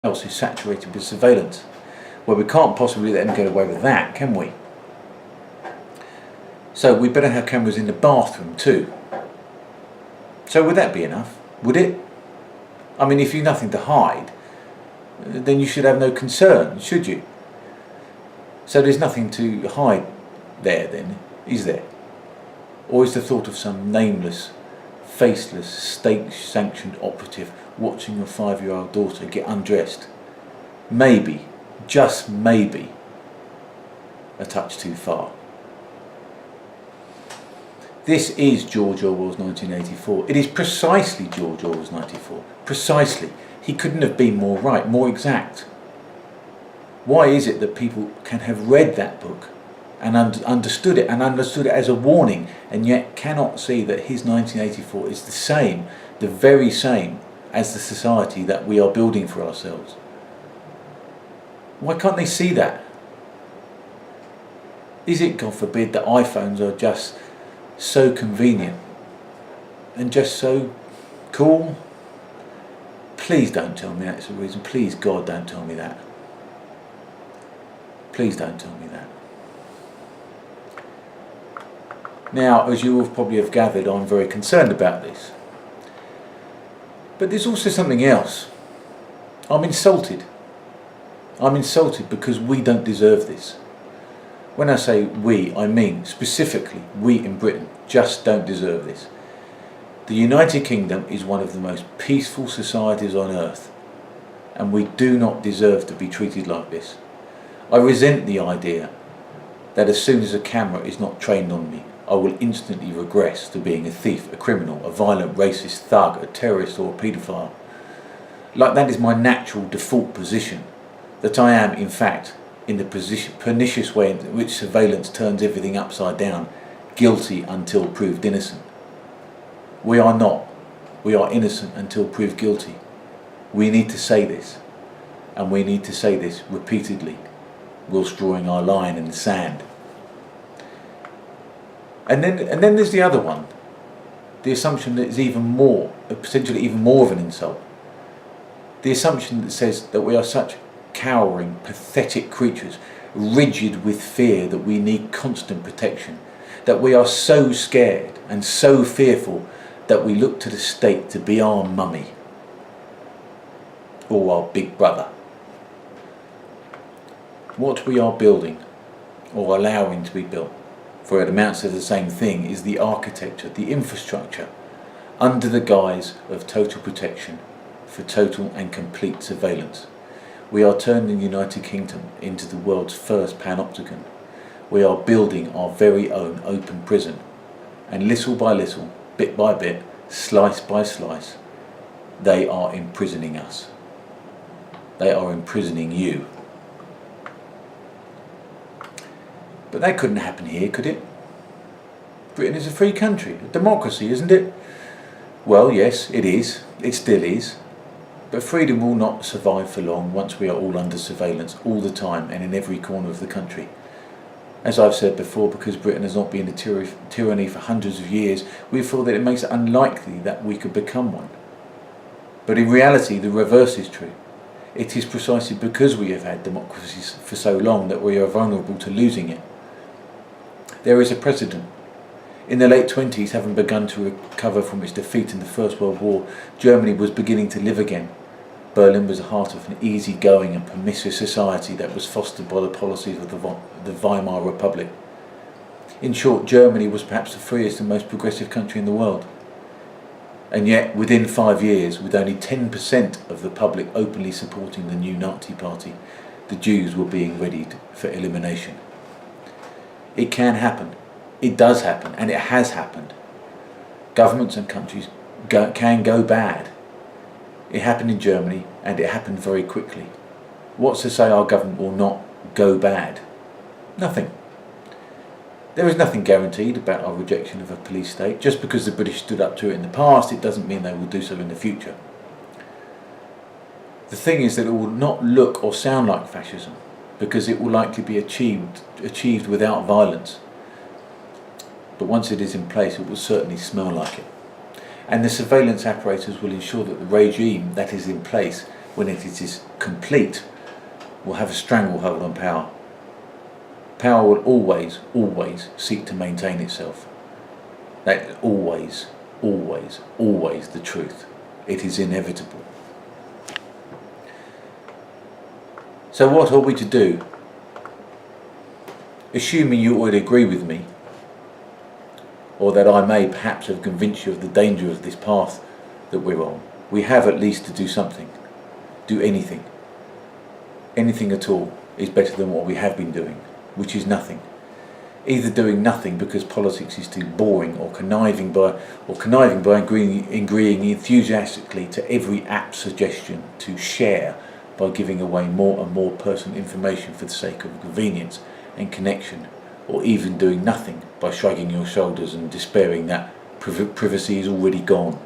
else is saturated with surveillance. Well, we can't possibly let them get away with that, can we? So we better have cameras in the bathroom too. So would that be enough? Would it? I mean, if you've nothing to hide, then you should have no concern, should you? So there's nothing to hide there then, is there? Or is the thought of some nameless, faceless, state-sanctioned operative watching your 5-year-old daughter get undressed maybe, just maybe, a touch too far? This is George Orwell's 1984. It is precisely George Orwell's 1984. Precisely. He couldn't have been more right, more exact. Why is it that people can have read that book and understood it as a warning, and yet cannot see that his 1984 is the same, the very same as the society that we are building for ourselves? Why can't they see that? Is it, God forbid, that iPhones are just so convenient and just so cool? Please don't tell me that's the reason. Please, God, don't tell me that. Please don't tell me that. Now, as you all probably have gathered, I'm very concerned about this. But there's also something else. I'm insulted. I'm insulted because we don't deserve this. When I say we, I mean specifically we in Britain just don't deserve this. The United Kingdom is one of the most peaceful societies on earth, and we do not deserve to be treated like this. I resent the idea that as soon as a camera is not trained on me, I will instantly regress to being a thief, a criminal, a violent racist thug, a terrorist or a paedophile. Like that is my natural default position, that I am in fact in the pernicious way in which surveillance turns everything upside down, guilty until proved innocent. We are not. We are innocent until proved guilty. We need to say this, and we need to say this repeatedly, whilst drawing our line in the sand. And then there's the other one, the assumption that is even more, potentially even more of an insult. The assumption that says that we are such cowering, pathetic creatures, rigid with fear that we need constant protection, that we are so scared and so fearful that we look to the state to be our mummy or our big brother. What we are building or allowing to be built, for it amounts to the same thing, is the architecture, the infrastructure, under the guise of total protection for total and complete surveillance. We are turning the United Kingdom into the world's first panopticon. We are building our very own open prison, and little by little, bit by bit, slice by slice, they are imprisoning us. They are imprisoning you. But that couldn't happen here, could it? Britain is a free country, a democracy, isn't it? Well, yes, it is. It still is. But freedom will not survive for long once we are all under surveillance all the time and in every corner of the country. As I've said before, because Britain has not been a tyranny for hundreds of years, we feel that it makes it unlikely that we could become one. But in reality, the reverse is true. It is precisely because we have had democracies for so long that we are vulnerable to losing it. There is a precedent. In the late 20s, having begun to recover from its defeat in the First World War, Germany was beginning to live again. Berlin was the heart of an easy-going and permissive society that was fostered by the policies of the Weimar Republic. In short, Germany was perhaps the freest and most progressive country in the world. And yet, within 5 years, with only 10% of the public openly supporting the new Nazi party, the Jews were being readied for elimination. It can happen. It does happen, and it has happened. Governments and countries can go bad. It happened in Germany, and it happened very quickly. What's to say our government will not go bad? Nothing. There is nothing guaranteed about our rejection of a police state. Just because the British stood up to it in the past, it doesn't mean they will do so in the future. The thing is that it will not look or sound like fascism, because it will likely be achieved without violence. But once it is in place, it will certainly smell like it. And the surveillance apparatus will ensure that the regime that is in place when it is complete, will have a stranglehold on power. Power will always, always seek to maintain itself. That's always, always, always the truth. It is inevitable. So what are we to do? Assuming you already agree with me, or that I may perhaps have convinced you of the danger of this path that we're on, we have at least to do something. Do anything. Anything at all is better than what we have been doing, which is nothing. Either doing nothing because politics is too boring, or conniving by agreeing enthusiastically to every apt suggestion to share by giving away more and more personal information for the sake of convenience and connection, or even doing nothing by shrugging your shoulders and despairing that privacy is already gone.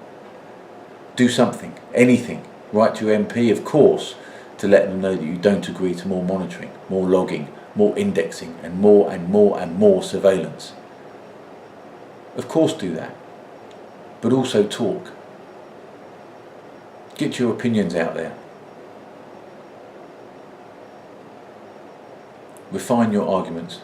Do something, anything. Write to your MP, of course, to let them know that you don't agree to more monitoring, more logging, more indexing, and more and more and more surveillance. Of course do that, but also talk. Get your opinions out there. Refine your arguments.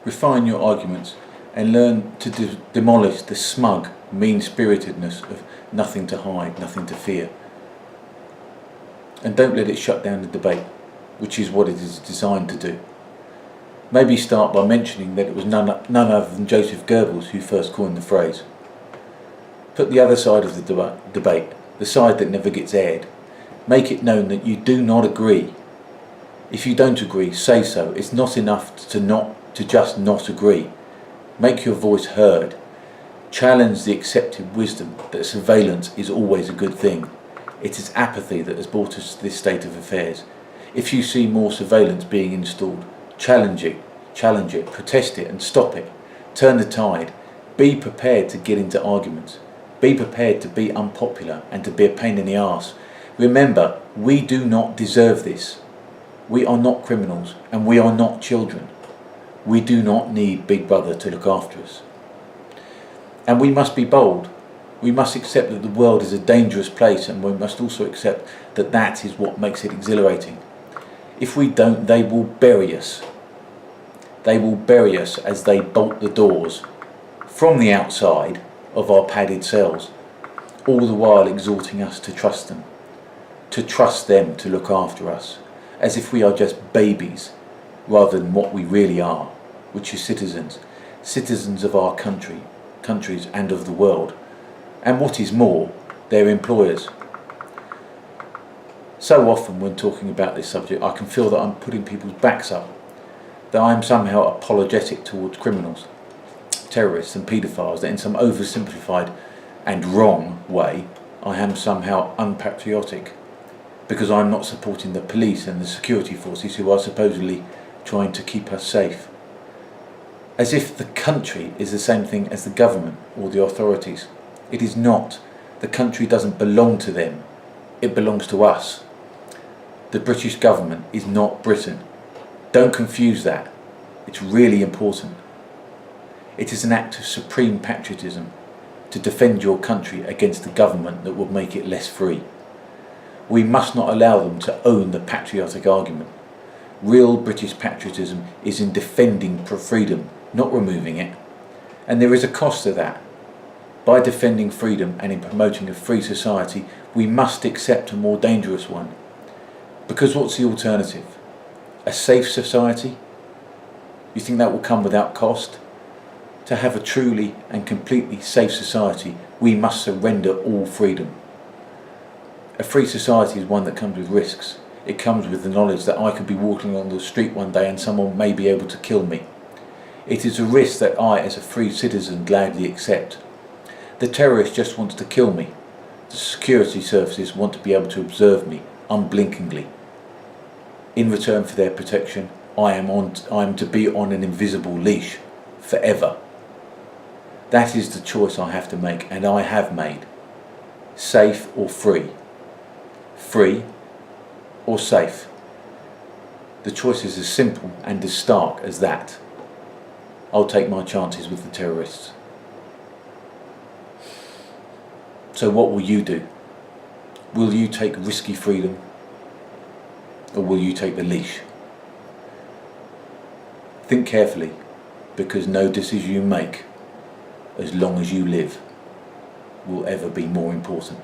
Refine your arguments and learn to demolish the smug mean-spiritedness of nothing to hide, nothing to fear. And don't let it shut down the debate, which is what it is designed to do. Maybe start by mentioning that it was none other than Joseph Goebbels who first coined the phrase. Put the other side of the debate, the side that never gets aired. Make it known that you do not agree. If you don't agree, say so. It's not enough to just not agree. Make your voice heard. Challenge the accepted wisdom that surveillance is always a good thing. It is apathy that has brought us to this state of affairs. If you see more surveillance being installed, challenge it, protest it and stop it. Turn the tide. Be prepared to get into arguments. Be prepared to be unpopular and to be a pain in the arse. Remember, we do not deserve this. We are not criminals and we are not children. We do not need Big Brother to look after us. And we must be bold. We must accept that the world is a dangerous place, and we must also accept that that is what makes it exhilarating. If we don't, they will bury us. They will bury us as they bolt the doors from the outside of our padded cells, all the while exhorting us to trust them to look after us, as if we are just babies rather than what we really are, which is citizens of our countries and of the world, and what is more, their employers. So often when talking about this subject, I can feel that I'm putting people's backs up, that I am somehow apologetic towards criminals, terrorists and paedophiles, that in some oversimplified and wrong way I am somehow unpatriotic, because I'm not supporting the police and the security forces who are supposedly trying to keep us safe. As if the country is the same thing as the government or the authorities. It is not. The country doesn't belong to them. It belongs to us. The British government is not Britain. Don't confuse that. It's really important. It is an act of supreme patriotism to defend your country against the government that will make it less free. We must not allow them to own the patriotic argument. Real British patriotism is in defending freedom, not removing it. And there is a cost to that. By defending freedom and in promoting a free society, we must accept a more dangerous one. Because what's the alternative? A safe society? You think that will come without cost? To have a truly and completely safe society, we must surrender all freedom. A free society is one that comes with risks. It comes with the knowledge that I could be walking on the street one day and someone may be able to kill me. It is a risk that I, as a free citizen, gladly accept. The terrorist just wants to kill me. The security services want to be able to observe me unblinkingly. In return for their protection, I am to be on an invisible leash forever. That is the choice I have to make, and I have made. Safe or free? Free or safe? The choice is as simple and as stark as that. I'll take my chances with the terrorists. So what will you do? Will you take risky freedom, or will you take the leash? Think carefully, because no decision you make, as long as you live, will ever be more important.